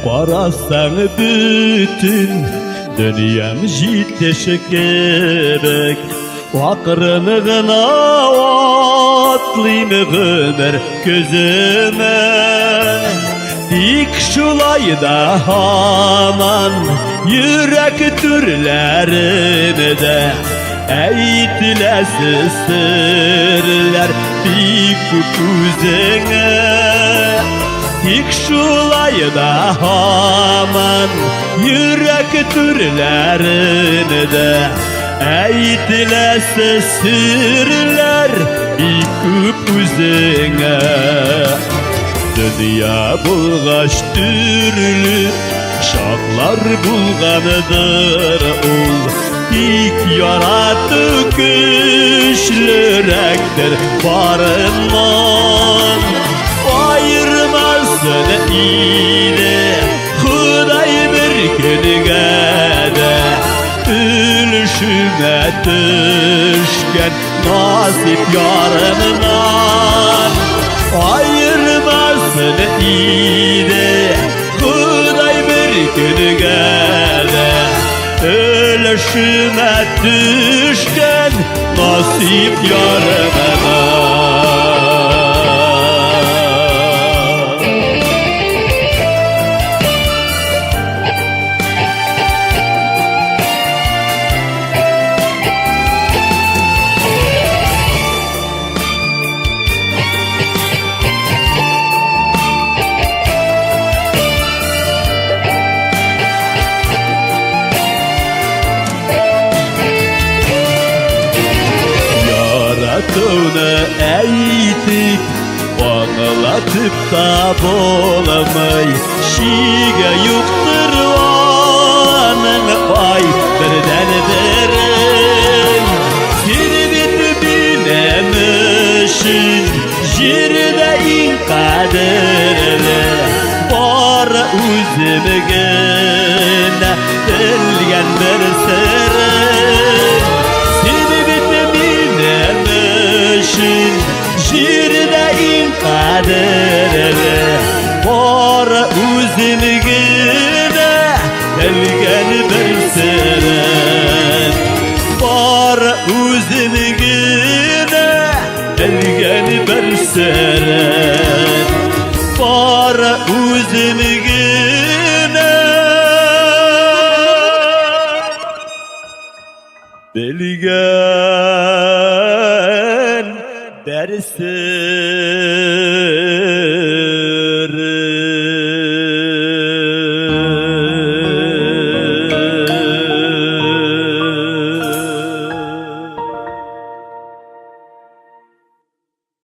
Barasan bütün dünyam jiteşik gerek. Vakırınığına atlayın ömür gözüme. Dik şulayda haman yürek türlerinde eğitilesiz sırlar dik kuzene. Dik şulayda haman yürek türlerinde eğitilesiz sırlar dik kuzene. Dünya bulgaç türlü şaklar bulganıdır ol. İlk yaratı güçlürektir barınman. Ayırmasın iyile Huday bir günüge Ölüşüme düşken nasip yarından. Ayırmasın iyile Huday bir günüge Ölüşüme düşken nasip yarından. Yaratığını eğitip anlatıp da bolamay. Şiga yoktur anın ay birden derin. Sirbit bilemişin jirde in kaderle. Var üzümgüne delgen bir serin. Jirde in kaderle var üzümgüne delgen bir seren. Var üzümgüne delgen bir seren. Var üzümgüne delgen dersin.